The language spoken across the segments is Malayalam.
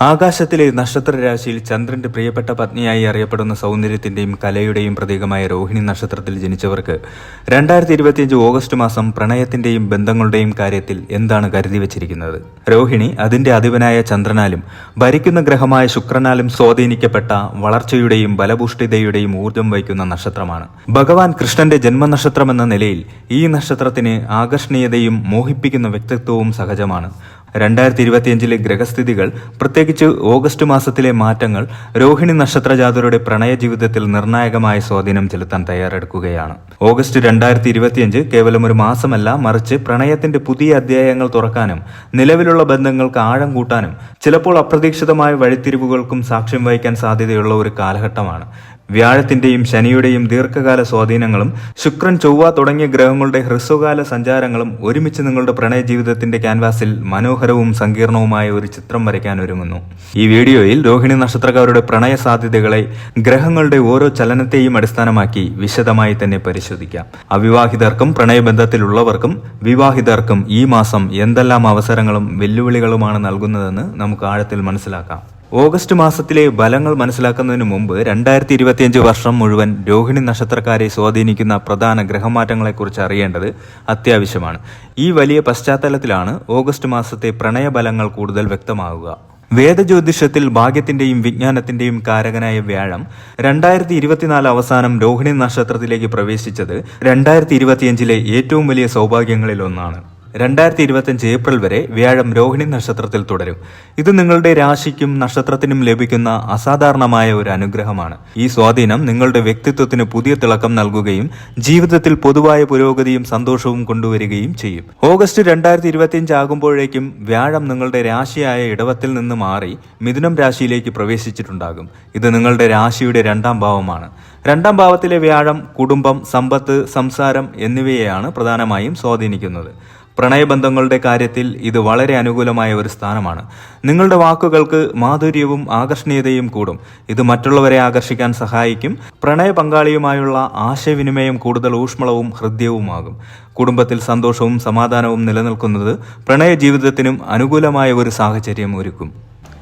ആകാശത്തിലെ നക്ഷത്രരാശിയിൽ ചന്ദ്രന്റെ പ്രിയപ്പെട്ട പത്നിയായി അറിയപ്പെടുന്ന സൗന്ദര്യത്തിന്റെയും കലയുടെയും പ്രതീകമായ രോഹിണി നക്ഷത്രത്തിൽ ജനിച്ചവർക്ക് 2025 ഓഗസ്റ്റ് മാസം പ്രണയത്തിന്റെയും ബന്ധങ്ങളുടെയും കാര്യത്തിൽ എന്താണ് കരുതി വച്ചിരിക്കുന്നത്? രോഹിണി അതിന്റെ അധിപനായ ചന്ദ്രനാലും ഭരിക്കുന്ന ഗ്രഹമായ ശുക്രനാലും സ്വാധീനിക്കപ്പെട്ട വളർച്ചയുടെയും ബലപുഷ്ടിതയുടെയും ഊർജ്ജം വഹിക്കുന്ന നക്ഷത്രമാണ്. ഭഗവാൻ കൃഷ്ണന്റെ ജന്മനക്ഷത്രമെന്ന നിലയിൽ ഈ നക്ഷത്രത്തിന് ആകർഷണീയതയും മോഹിപ്പിക്കുന്ന വ്യക്തിത്വവും സഹജമാണ്. 2025 ഗ്രഹസ്ഥിതികൾ, പ്രത്യേകിച്ച് ഓഗസ്റ്റ് മാസത്തിലെ മാറ്റങ്ങൾ രോഹിണി നക്ഷത്രജാതരുടെ പ്രണയ ജീവിതത്തിൽ നിർണായകമായ സ്വാധീനം ചെലുത്താൻ തയ്യാറെടുക്കുകയാണ്. ഓഗസ്റ്റ് 2025 കേവലം ഒരു മാസമല്ല, മറിച്ച് പ്രണയത്തിന്റെ പുതിയ അധ്യായങ്ങൾ തുറക്കാനും നിലവിലുള്ള ബന്ധങ്ങൾക്ക് ആഴം കൂട്ടാനും ചിലപ്പോൾ അപ്രതീക്ഷിതമായ വഴിത്തിരിവുകൾക്കും സാക്ഷ്യം വഹിക്കാൻ സാധ്യതയുള്ള ഒരു കാലഘട്ടമാണ്. വ്യാഴത്തിന്റെയും ശനിയുടെയും ദീർഘകാല സ്വാധീനങ്ങളും ശുക്രൻ, ചൊവ്വ തുടങ്ങിയ ഗ്രഹങ്ങളുടെ ഹ്രസ്വകാല സഞ്ചാരങ്ങളും ഒരുമിച്ച് നിങ്ങളുടെ പ്രണയ ജീവിതത്തിന്റെ ക്യാൻവാസിൽ മനോഹരവും സങ്കീർണവുമായ ഒരു ചിത്രം വരയ്ക്കാൻ ഒരുങ്ങുന്നു. ഈ വീഡിയോയിൽ രോഹിണി നക്ഷത്രക്കാരുടെ പ്രണയ സാധ്യതകളെ ഗ്രഹങ്ങളുടെ ഓരോ ചലനത്തെയും അടിസ്ഥാനമാക്കി വിശദമായി തന്നെ പരിശോധിക്കാം. അവിവാഹിതർക്കും പ്രണയബന്ധത്തിലുള്ളവർക്കും വിവാഹിതർക്കും ഈ മാസം എന്തെല്ലാം അവസരങ്ങളും വെല്ലുവിളികളുമാണ് നൽകുന്നതെന്ന് നമുക്ക് ആഴത്തിൽ മനസ്സിലാക്കാം. ഓഗസ്റ്റ് മാസത്തിലെ ഫലങ്ങൾ മനസ്സിലാക്കുന്നതിന് മുമ്പ് 2025 വർഷം മുഴുവൻ രോഹിണി നക്ഷത്രക്കാരെ സ്വാധീനിക്കുന്ന പ്രധാന ഗ്രഹമാറ്റങ്ങളെക്കുറിച്ച് അറിയേണ്ടത് അത്യാവശ്യമാണ്. ഈ വലിയ പശ്ചാത്തലത്തിലാണ് ഓഗസ്റ്റ് മാസത്തെ പ്രണയഫലങ്ങൾ കൂടുതൽ വ്യക്തമാകുക. വേദജ്യോതിഷത്തിൽ ഭാഗ്യത്തിന്റെയും വിജ്ഞാനത്തിന്റെയും കാരകനായ വ്യാഴം 2024 അവസാനം രോഹിണി നക്ഷത്രത്തിലേക്ക് പ്രവേശിച്ചത് 2025 ഏറ്റവും വലിയ സൗഭാഗ്യങ്ങളിൽ ഒന്നാണ്. 2025 ഏപ്രിൽ വരെ വ്യാഴം രോഹിണി നക്ഷത്രത്തിൽ തുടരും. ഇത് നിങ്ങളുടെ രാശിക്കും നക്ഷത്രത്തിനും ലഭിക്കുന്ന അസാധാരണമായ ഒരു അനുഗ്രഹമാണ്. ഈ സ്വാധീനം നിങ്ങളുടെ വ്യക്തിത്വത്തിന് പുതിയ തിളക്കം നൽകുകയും ജീവിതത്തിൽ പൊതുവായ പുരോഗതിയും സന്തോഷവും കൊണ്ടുവരികയും ചെയ്യും. ഓഗസ്റ്റ് 2025 ആകുമ്പോഴേക്കും വ്യാഴം നിങ്ങളുടെ രാശിയായ ഇടവത്തിൽ നിന്ന് മാറി മിഥുനം രാശിയിലേക്ക് പ്രവേശിച്ചിട്ടുണ്ടാകും. ഇത് നിങ്ങളുടെ രാശിയുടെ 2ാം ഭാവമാണ്. 2ാം ഭാവത്തിലെ വ്യാഴം കുടുംബം, സമ്പത്ത്, സംസാരം എന്നിവയെയാണ് പ്രധാനമായും സ്വാധീനിക്കുന്നത്. പ്രണയബന്ധങ്ങളുടെ കാര്യത്തിൽ ഇത് വളരെ അനുകൂലമായ ഒരു സ്ഥാനമാണ്. നിങ്ങളുടെ വാക്കുകൾക്ക് മാധുര്യവും ആകർഷണീയതയും കൂടും. ഇത് മറ്റുള്ളവരെ ആകർഷിക്കാൻ സഹായിക്കും. പ്രണയ പങ്കാളിയുമായുള്ള ആശയവിനിമയം കൂടുതൽ ഊഷ്മളവും ഹൃദ്യവുമാകും. കുടുംബത്തിൽ സന്തോഷവും സമാധാനവും നിലനിൽക്കുന്നത് പ്രണയ ജീവിതത്തിനും അനുകൂലമായ ഒരു സാഹചര്യം ഒരുക്കും.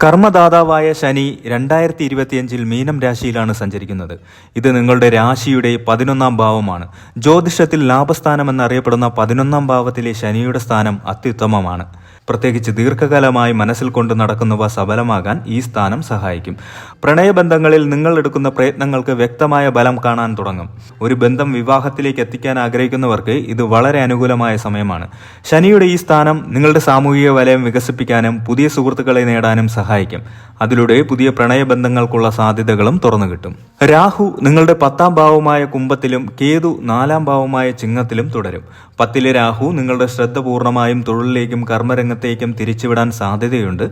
കർമ്മദാതാവായ ശനി 2025 മീനം രാശിയിലാണ് സഞ്ചരിക്കുന്നത്. ഇത് നിങ്ങളുടെ രാശിയുടെ 11ാം ഭാവമാണ്. ജ്യോതിഷത്തിൽ ലാഭസ്ഥാനം എന്നറിയപ്പെടുന്ന 11ാം ഭാവത്തിലെ ശനിയുടെ സ്ഥാനം അത്യുത്തമമാണ്. പ്രത്യേകിച്ച് ദീർഘകാലമായി മനസ്സിൽ കൊണ്ട് നടക്കുന്നവ സഫലമാകാൻ ഈ സ്ഥാനം സഹായിക്കും. പ്രണയബന്ധങ്ങളിൽ നിങ്ങൾ എടുക്കുന്ന പ്രയത്നങ്ങൾക്ക് വ്യക്തമായ ഫലം കാണാൻ തുടങ്ങും. ഒരു ബന്ധം വിവാഹത്തിലേക്ക് എത്തിക്കാൻ ആഗ്രഹിക്കുന്നവർക്ക് ഇത് വളരെ അനുകൂലമായ സമയമാണ്. ശനിയുടെ ഈ സ്ഥാനം നിങ്ങളുടെ സാമൂഹിക വലയം വികസിപ്പിക്കാനും പുതിയ സുഹൃത്തുക്കളെ നേടാനും സഹായിക്കും. അതിലൂടെ പുതിയ പ്രണയബന്ധങ്ങൾക്കുള്ള സാധ്യതകളും തുറന്നു കിട്ടും. രാഹു നിങ്ങളുടെ 10ാം ഭാവമായ കുംഭത്തിലും കേതു 4ാം ഭാവമായ ചിങ്ങത്തിലും തുടരും. 10ലെ രാഹു നിങ്ങളുടെ ശ്രദ്ധ പൂർണ്ണമായും തൊഴിലിലേക്കും കർമ്മരംഗത്തേക്കും തിരിച്ചുവിടാൻ സാധ്യതയുണ്ട്.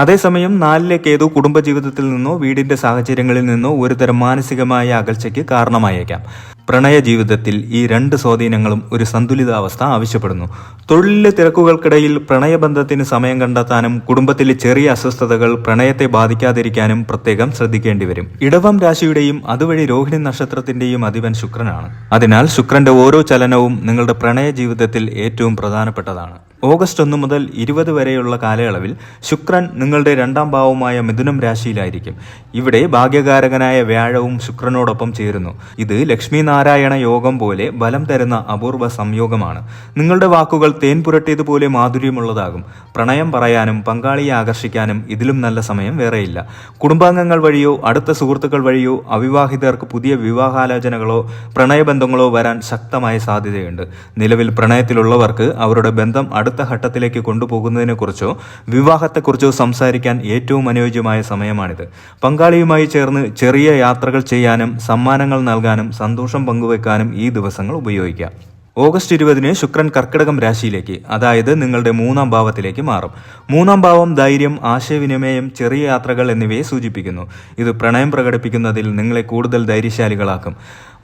അതേസമയം 4ലെ കേതു കുടുംബജീവിതത്തിൽ നിന്നോ വീടിന്റെ സാഹചര്യങ്ങളിൽ നിന്നോ ഒരുതരം മാനസികമായ അകൽച്ചയ്ക്ക് കാരണമായേക്കാം. പ്രണയ ജീവിതത്തിൽ ഈ 2 സ്വാധീനങ്ങളും ഒരു സന്തുലിതാവസ്ഥ ആവശ്യപ്പെടുന്നു. തൊഴിലിലെ തിരക്കുകൾക്കിടയിൽ പ്രണയബന്ധത്തിന് സമയം കണ്ടെത്താനും കുടുംബത്തിലെ ചെറിയ അസ്വസ്ഥതകൾ പ്രണയത്തെ ബാധിക്കാതിരിക്കാനും പ്രത്യേകം ശ്രദ്ധിക്കേണ്ടി വരും. ഇടവം രാശിയുടെയും അതുവഴി രോഹിണി നക്ഷത്രത്തിന്റെയും അധിപൻ ശുക്രനാണ്. അതിനാൽ ശുക്രന്റെ ഓരോ ചലനവും നിങ്ങളുടെ പ്രണയ ജീവിതത്തിൽ ഏറ്റവും പ്രധാനപ്പെട്ടതാണ്. ഓഗസ്റ്റ് 1 മുതൽ 20 വരെയുള്ള കാലയളവിൽ ശുക്രൻ നിങ്ങളുടെ 2ാം ഭാവമായ മിഥുനം രാശിയിലായിരിക്കും. ഇവിടെ ഭാഗ്യകാരകനായ വ്യാഴവും ശുക്രനോടൊപ്പം ചേരുന്നു. ഇത് ലക്ഷ്മി നാരായണ യോഗം പോലെ ബലം തരുന്ന അപൂർവ സംയോഗമാണ്. നിങ്ങളുടെ വാക്കുകൾ തേൻ പുരട്ടിയതുപോലെ മാധുര്യമുള്ളതാകും. പ്രണയം പറയാനും പങ്കാളിയെ ആകർഷിക്കാനും ഇതിലും നല്ല സമയം വേറെയില്ല. കുടുംബാംഗങ്ങൾ വഴിയോ അടുത്ത സുഹൃത്തുക്കൾ വഴിയോ അവിവാഹിതർക്ക് പുതിയ വിവാഹാലോചനകളോ പ്രണയബന്ധങ്ങളോ വരാൻ ശക്തമായ സാധ്യതയുണ്ട്. നിലവിൽ പ്രണയത്തിലുള്ളവർക്ക് അവരുടെ ബന്ധം അടുത്ത ഘട്ടത്തിലേക്ക് കൊണ്ടുപോകുന്നതിനെക്കുറിച്ചോ വിവാഹത്തെക്കുറിച്ചോ സംസാരിക്കാൻ ഏറ്റവും അനുയോജ്യമായ സമയമാണിത്. പങ്കാളിയുമായി ചേർന്ന് ചെറിയ യാത്രകൾ ചെയ്യാനും സമ്മാനങ്ങൾ നൽകാനും സന്തോഷം പങ്കുവെക്കാനും ഈ ദിവസങ്ങൾ ഉപയോഗിക്കാം. ഓഗസ്റ്റ് 20 ശുക്രൻ കർക്കിടകം രാശിയിലേക്ക്, അതായത് നിങ്ങളുടെ 3ാം ഭാവത്തിലേക്ക് മാറും. 3ാം ഭാവം ധൈര്യം, ആശയവിനിമയം, ചെറിയ യാത്രകൾ എന്നിവയെ സൂചിപ്പിക്കുന്നു. ഇത് പ്രണയം പ്രകടിപ്പിക്കുന്നതിൽ നിങ്ങളെ കൂടുതൽ ധൈര്യശാലികളാക്കും.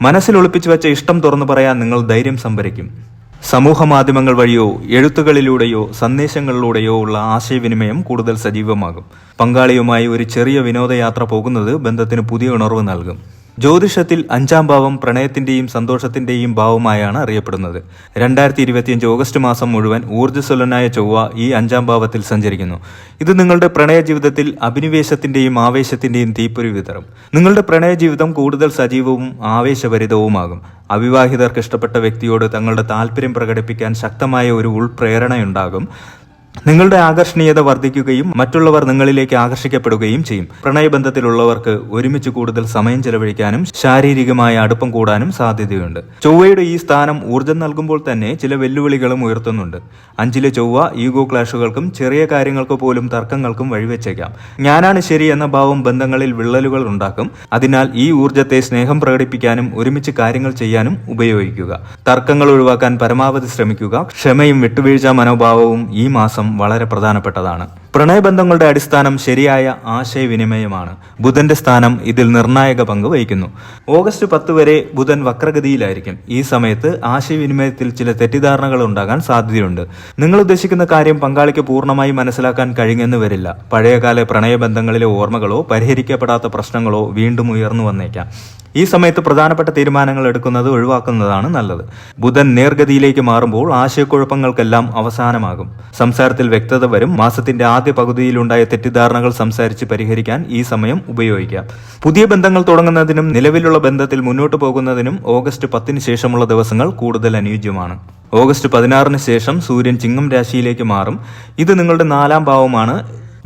മനസ്സിൽ ഒളിപ്പിച്ചു വെച്ച ഇഷ്ടം തുറന്നു പറയാൻ നിങ്ങൾ ധൈര്യം സംഭരിക്കും. സമൂഹ മാധ്യമങ്ങൾ വഴിയോ എഴുത്തുകളിലൂടെയോ സന്ദേശങ്ങളിലൂടെയോ ഉള്ള ആശയവിനിമയം കൂടുതൽ സജീവമാകും. പങ്കാളിയുമായി ഒരു ചെറിയ വിനോദയാത്ര പോകുന്നത് ബന്ധത്തിന് പുതിയ ഉണർവ് നൽകും. ജ്യോതിഷത്തിൽ 5-ാം ഭാവം പ്രണയത്തിന്റെയും സന്തോഷത്തിന്റെയും ഭാവമായാണ് അറിയപ്പെടുന്നത്. 2025 ഓഗസ്റ്റ് മാസം മുഴുവൻ ഊർജ്ജസ്വലനായ ചൊവ്വ ഈ 5-ാം ഭാവത്തിൽ സഞ്ചരിക്കുന്നു. ഇത് നിങ്ങളുടെ പ്രണയ ജീവിതത്തിൽ അഭിനിവേശത്തിന്റെയും ആവേശത്തിന്റെയും തീപ്പൊരി വിതറും. നിങ്ങളുടെ പ്രണയ ജീവിതം കൂടുതൽ സജീവവും ആവേശഭരിതവുമാകും. അവിവാഹിതർക്ക് ഇഷ്ടപ്പെട്ട വ്യക്തിയോട് തങ്ങളുടെ താല്പര്യം പ്രകടിപ്പിക്കാൻ ശക്തമായ ഒരു ഉൾപ്രേരണയുണ്ടാകും. നിങ്ങളുടെ ആകർഷണീയത വർദ്ധിക്കുകയും മറ്റുള്ളവർ നിങ്ങളിലേക്ക് ആകർഷിക്കപ്പെടുകയും ചെയ്യും. പ്രണയബന്ധത്തിലുള്ളവർക്ക് ഒരുമിച്ച് കൂടുതൽ സമയം ചെലവഴിക്കാനും ശാരീരികമായ അടുപ്പം കൂടാനും സാധ്യതയുണ്ട്. ചൊവ്വയുടെ ഈ സ്ഥാനം ഊർജ്ജം നൽകുമ്പോൾ തന്നെ ചില വെല്ലുവിളികളും ഉയർത്തുന്നുണ്ട്. 5-ലെ ചൊവ്വ ഈഗോ ക്ലാഷുകൾക്കും ചെറിയ കാര്യങ്ങൾക്ക് പോലും തർക്കങ്ങൾക്കും വഴിവെച്ചേക്കാം. ഞാനാണ് ശരി എന്ന ഭാവം ബന്ധങ്ങളിൽ വിള്ളലുകൾ ഉണ്ടാക്കും. അതിനാൽ ഈ ഊർജ്ജത്തെ സ്നേഹം പ്രകടിപ്പിക്കാനും ഒരുമിച്ച് കാര്യങ്ങൾ ചെയ്യാനും ഉപയോഗിക്കുക. തർക്കങ്ങൾ ഒഴിവാക്കാൻ പരമാവധി ശ്രമിക്കുക. ക്ഷമയും വിട്ടുവീഴ്ച മനോഭാവവും ഈ മാസം വളരെ പ്രധാനപ്പെട്ടതാണ്. പ്രണയബന്ധങ്ങളുടെ അടിസ്ഥാനം ശരിയായ ആശയവിനിമയമാണ്. ബുധന്റെ സ്ഥാനം ഇതിൽ നിർണായക പങ്ക് വഹിക്കുന്നു. ഓഗസ്റ്റ് 10 വരെ ബുധൻ വക്രഗതിയിലായിരിക്കും. ഈ സമയത്ത് ആശയവിനിമയത്തിൽ ചില തെറ്റിദ്ധാരണകൾ ഉണ്ടാകാൻ സാധ്യതയുണ്ട്. നിങ്ങൾ ഉദ്ദേശിക്കുന്ന കാര്യം പങ്കാളിക്ക് പൂർണ്ണമായി മനസ്സിലാക്കാൻ കഴിഞ്ഞെന്ന് വരില്ല. പഴയകാല പ്രണയബന്ധങ്ങളിലെ ഓർമ്മകളോ പരിഹരിക്കപ്പെടാത്ത പ്രശ്നങ്ങളോ വീണ്ടും ഉയർന്നു വന്നേക്കാം. ഈ സമയത്ത് പ്രധാനപ്പെട്ട തീരുമാനങ്ങൾ എടുക്കുന്നത് ഒഴിവാക്കുന്നതാണ് നല്ലത്. ബുധൻ നേർഗതിയിലേക്ക് മാറുമ്പോൾ ആശയക്കുഴപ്പങ്ങൾക്കെല്ലാം അവസാനമാകും. സംസാരത്തിൽ വ്യക്തത വരും. മാസത്തിന്റെ ആദ്യ പകുതിയിലുണ്ടായ തെറ്റിദ്ധാരണകൾ സംസാരിച്ച് പരിഹരിക്കാൻ ഈ സമയം ഉപയോഗിക്കാം. പുതിയ ബന്ധങ്ങൾ തുടങ്ങുന്നതിനും നിലവിലുള്ള ബന്ധത്തിൽ മുന്നോട്ട് പോകുന്നതിനും ഓഗസ്റ്റ് 10 ശേഷമുള്ള ദിവസങ്ങൾ കൂടുതൽ അനുയോജ്യമാണ്. ഓഗസ്റ്റ് 16 ശേഷം സൂര്യൻ ചിങ്ങം രാശിയിലേക്ക് മാറും. ഇത് നിങ്ങളുടെ 4-ാം ഭാവമാണ്.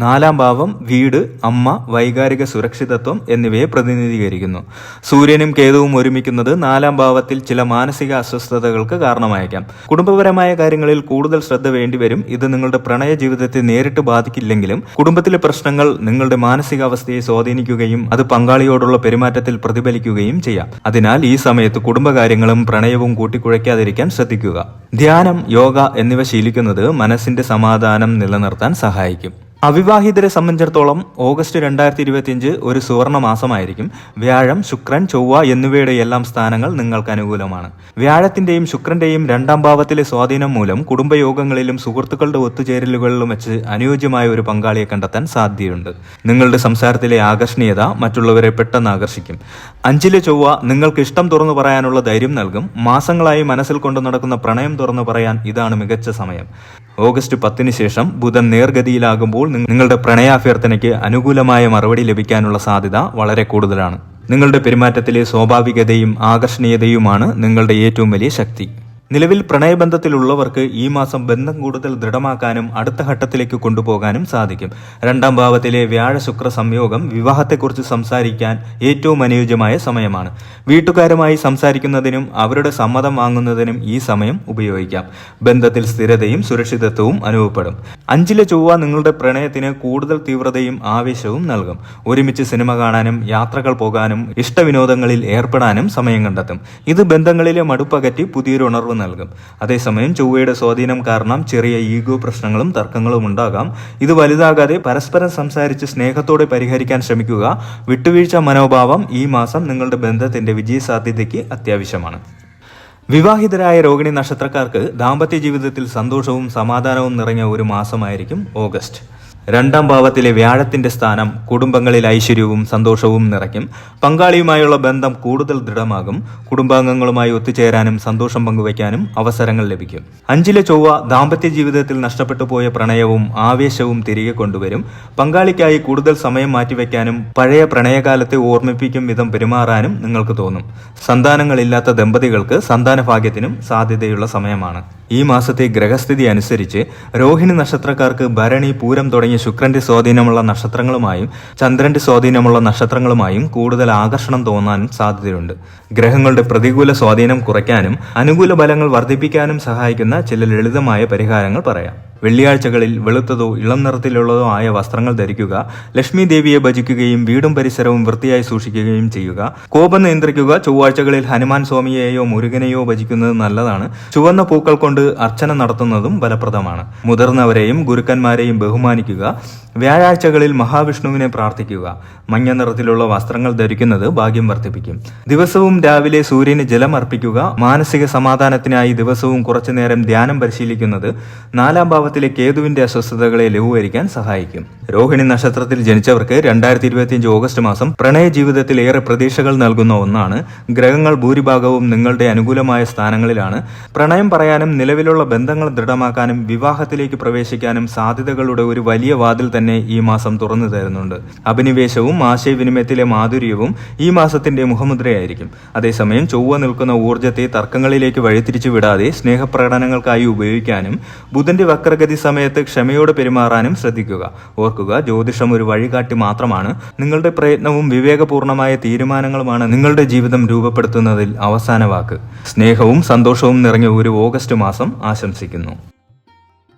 4-ാം ഭാവം വീട്, അമ്മ, വൈകാരിക സുരക്ഷിതത്വം എന്നിവയെ പ്രതിനിധീകരിക്കുന്നു. സൂര്യനും കേതുവും ഒരുമിക്കുന്നത് 4-ാം ഭാവത്തിൽ ചില മാനസിക അസ്വസ്ഥതകൾക്ക് കാരണമായേക്കാം. കുടുംബപരമായ കാര്യങ്ങളിൽ കൂടുതൽ ശ്രദ്ധ വേണ്ടിവരും. ഇത് നിങ്ങളുടെ പ്രണയ ജീവിതത്തെ നേരിട്ട് ബാധിക്കില്ലെങ്കിലും കുടുംബത്തിലെ പ്രശ്നങ്ങൾ നിങ്ങളുടെ മാനസികാവസ്ഥയെ സ്വാധീനിക്കുകയും അത് പങ്കാളിയോടുള്ള പെരുമാറ്റത്തിൽ പ്രതിഫലിക്കുകയും ചെയ്യാം. അതിനാൽ ഈ സമയത്ത് കുടുംബകാര്യങ്ങളും പ്രണയവും കൂട്ടിക്കുഴയ്ക്കാതിരിക്കാൻ ശ്രദ്ധിക്കുക. ധ്യാനം, യോഗ എന്നിവ ശീലിക്കുന്നത് മനസ്സിന്റെ സമാധാനം നിലനിർത്താൻ സഹായിക്കും. അവിവാഹിതരെ സംബന്ധിച്ചിടത്തോളം ഓഗസ്റ്റ് 2025 ഒരു സുവർണ മാസമായിരിക്കും. വ്യാഴം, ശുക്രൻ, ചൊവ്വ എന്നിവയുടെ എല്ലാം സ്ഥാനങ്ങൾ നിങ്ങൾക്ക് അനുകൂലമാണ്. വ്യാഴത്തിന്റെയും ശുക്രന്റെയും 2-ാം ഭാവത്തിലെ സ്വാധീനം മൂലം കുടുംബയോഗങ്ങളിലും സുഹൃത്തുക്കളുടെ ഒത്തുചേരലുകളിലും വെച്ച് അനുയോജ്യമായ ഒരു പങ്കാളിയെ കണ്ടെത്താൻ സാധ്യതയുണ്ട്. നിങ്ങളുടെ സംസാരത്തിലെ ആകർഷണീയത മറ്റുള്ളവരെ പെട്ടെന്ന് ആകർഷിക്കും. 5-ലെ ചൊവ്വ നിങ്ങൾക്ക് ഇഷ്ടം തുറന്നു പറയാനുള്ള ധൈര്യം നൽകും. മാസങ്ങളായി മനസ്സിൽ കൊണ്ടു നടക്കുന്ന പ്രണയം തുറന്നു പറയാൻ ഇതാണ് മികച്ച സമയം. ഓഗസ്റ്റ് 10 ശേഷം ബുധൻ നേർഗതിയിലാകുമ്പോൾ നിങ്ങളുടെ പ്രണയാഭ്യർത്ഥനയ്ക്ക് അനുകൂലമായ മറുപടി ലഭിക്കാനുള്ള സാധ്യത വളരെ കൂടുതലാണ്. നിങ്ങളുടെ പെരുമാറ്റത്തിലെ സ്വാഭാവികതയും ആകർഷണീയതയുമാണ് നിങ്ങളുടെ ഏറ്റവും വലിയ ശക്തി. നിലവിൽ പ്രണയബന്ധത്തിലുള്ളവർക്ക് ഈ മാസം ബന്ധം കൂടുതൽ ദൃഢമാക്കാനും അടുത്ത ഘട്ടത്തിലേക്ക് കൊണ്ടുപോകാനും സാധിക്കും. 2-ാം ഭാവത്തിലെ വ്യാഴ ശുക്ര സംയോഗം വിവാഹത്തെക്കുറിച്ച് സംസാരിക്കാൻ ഏറ്റവും അനുയോജ്യമായ സമയമാണ്. വീട്ടുകാരുമായി സംസാരിക്കുന്നതിനും അവരുടെ സമ്മതം വാങ്ങുന്നതിനും ഈ സമയം ഉപയോഗിക്കാം. ബന്ധത്തിൽ സ്ഥിരതയും സുരക്ഷിതത്വവും അനുഭവപ്പെടും. 5-ലെ ചൊവ്വ നിങ്ങളുടെ പ്രണയത്തിന് കൂടുതൽ തീവ്രതയും ആവേശവും നൽകും. ഒരുമിച്ച് സിനിമ കാണാനും യാത്രകൾ പോകാനും ഇഷ്ടവിനോദങ്ങളിൽ ഏർപ്പെടാനും സമയം കണ്ടെത്തും. ഇത് ബന്ധങ്ങളിലെ മടുപ്പകറ്റി പുതിയൊരു ഉണർവ് നൽകും. അതേസമയം ചൊവ്വയുടെ സ്വാധീനം കാരണം ചെറിയ ഈഗോ പ്രശ്നങ്ങളും തർക്കങ്ങളും ഉണ്ടാകാം. ഇത് വലുതാകാതെ പരസ്പരം സംസാരിച്ച് സ്നേഹത്തോടെ പരിഹരിക്കാൻ ശ്രമിക്കുക. വിട്ടുവീഴ്ച മനോഭാവം ഈ മാസം നിങ്ങളുടെ ബന്ധത്തിന്റെ വിജയസാധ്യതയ്ക്ക് അത്യാവശ്യമാണ്. വിവാഹിതരായ രോഹിണി നക്ഷത്രക്കാർക്ക് ദാമ്പത്യ ജീവിതത്തിൽ സന്തോഷവും സമാധാനവും നിറഞ്ഞ ഒരു മാസമായിരിക്കും ഓഗസ്റ്റ്. 2-ാം ഭാവത്തിലെ വ്യാഴത്തിന്റെ സ്ഥാനം കുടുംബങ്ങളിൽ ഐശ്വര്യവും സന്തോഷവും നിറയ്ക്കും. പങ്കാളിയുമായുള്ള ബന്ധം കൂടുതൽ ദൃഢമാകും. കുടുംബാംഗങ്ങളുമായി ഒത്തുചേരാനും സന്തോഷം പങ്കുവയ്ക്കാനും അവസരങ്ങൾ ലഭിക്കും. 5-ലെ ചൊവ്വ ദാമ്പത്യ ജീവിതത്തിൽ നഷ്ടപ്പെട്ടു പോയ പ്രണയവും ആവേശവും തിരികെ കൊണ്ടുവരും. പങ്കാളിക്കായി കൂടുതൽ സമയം മാറ്റിവെക്കാനും പഴയ പ്രണയകാലത്തെ ഓർമ്മിപ്പിക്കും വിധം പെരുമാറാനും നിങ്ങൾക്ക് തോന്നും. സന്താനങ്ങളില്ലാത്ത ദമ്പതികൾക്ക് സന്താനഭാഗ്യത്തിനും സാധ്യതയുള്ള സമയമാണ്. ഈ മാസത്തെ ഗ്രഹസ്ഥിതി അനുസരിച്ച് രോഹിണി നക്ഷത്രക്കാർക്ക് ഭരണി, പൂരം തുടങ്ങിയ ശുക്രന്റെ സ്വാധീനമുള്ള നക്ഷത്രങ്ങളുമായും ചന്ദ്രന്റെ സ്വാധീനമുള്ള നക്ഷത്രങ്ങളുമായും കൂടുതൽ ആകർഷണം തോന്നാൻ സാധ്യതയുണ്ട്. ഗ്രഹങ്ങളുടെ പ്രതികൂല സ്വാധീനം കുറയ്ക്കാനും അനുകൂല ഫലങ്ങൾ വർദ്ധിപ്പിക്കാനും സഹായിക്കുന്ന ചില ലളിതമായ പരിഹാരങ്ങൾ പറയാം. വെള്ളിയാഴ്ചകളിൽ വെളുത്തതോ ഇളം നിറത്തിലുള്ളതോ ആയ വസ്ത്രങ്ങൾ ധരിക്കുക. ലക്ഷ്മി ദേവിയെ ഭജിക്കുകയും വീടും പരിസരവും വൃത്തിയായി സൂക്ഷിക്കുകയും ചെയ്യുക. കോപം നിയന്ത്രിക്കുക. ചൊവ്വാഴ്ചകളിൽ ഹനുമാൻ സ്വാമിയെയോ മുരുകനെയോ ഭജിക്കുന്നത് നല്ലതാണ്. ചുവന്ന പൂക്കൾ കൊണ്ട് അർച്ചന നടത്തുന്നതും ഫലപ്രദമാണ്. മുതിർന്നവരെയും ഗുരുക്കന്മാരെയും ബഹുമാനിക്കുക. വ്യാഴാഴ്ചകളിൽ മഹാവിഷ്ണുവിനെ പ്രാർത്ഥിക്കുക. മഞ്ഞ നിറത്തിലുള്ള വസ്ത്രങ്ങൾ ധരിക്കുന്നത് ഭാഗ്യം വർദ്ധിപ്പിക്കും. ദിവസവും രാവിലെ സൂര്യന് ജലം അർപ്പിക്കുക. മാനസിക സമാധാനത്തിനായി ദിവസവും കുറച്ചുനേരം ധ്യാനം പരിശീലിക്കുന്നത് 4-ാം ഭാവത്തിൽ ഭാവത്തിലെ കേതുവിന്റെ അസ്വസ്ഥതകളെ ലഘൂകരിക്കാൻ സഹായിക്കും. രോഹിണി നക്ഷത്രത്തിൽ ജനിച്ചവർക്ക് 2025 ഓഗസ്റ്റ് മാസം പ്രണയ ജീവിതത്തിൽ ഏറെ പ്രതീക്ഷകൾ നൽകുന്ന ഒന്നാണ്. ഗ്രഹങ്ങൾ ഭൂരിഭാഗവും നിങ്ങളുടെ അനുകൂലമായ സ്ഥാനങ്ങളിലാണ്. പ്രണയം പറയാനും നിലവിലുള്ള ബന്ധങ്ങൾ ദൃഢമാക്കാനും വിവാഹത്തിലേക്ക് പ്രവേശിക്കാനും സാധ്യതകളുടെ ഒരു വലിയ വാതിൽ തന്നെ ഈ മാസം തുറന്നു തരുന്നുണ്ട്. അഭിനിവേശവും ആശയവിനിമയത്തിലെ മാധുര്യവും ഈ മാസത്തിന്റെ മുഖമുദ്രയായിരിക്കും. അതേസമയം ചൊവ്വ നിൽക്കുന്ന ഊർജ്ജത്തെ തർക്കങ്ങളിലേക്ക് വഴിതിരിച്ചു വിടാതെ സ്നേഹപ്രകടനങ്ങൾക്കായി ഉപയോഗിക്കാനും ബുധന്റെ വക്രഗതി സമയത്ത് ക്ഷമയോടെ പെരുമാറാനും ശ്രദ്ധിക്കുക. ഓർക്കുക, ജ്യോതിഷം ഒരു വഴികാട്ടി മാത്രമാണ്. നിങ്ങളുടെ പ്രയത്നവും വിവേകപൂർണമായ തീരുമാനങ്ങളുമാണ് നിങ്ങളുടെ ജീവിതം രൂപപ്പെടുത്തുന്നതിൽ അവസാന വാക്ക്. സ്നേഹവും സന്തോഷവും നിറഞ്ഞ ഒരു ഓഗസ്റ്റ് മാസം ആശംസിക്കുന്നു.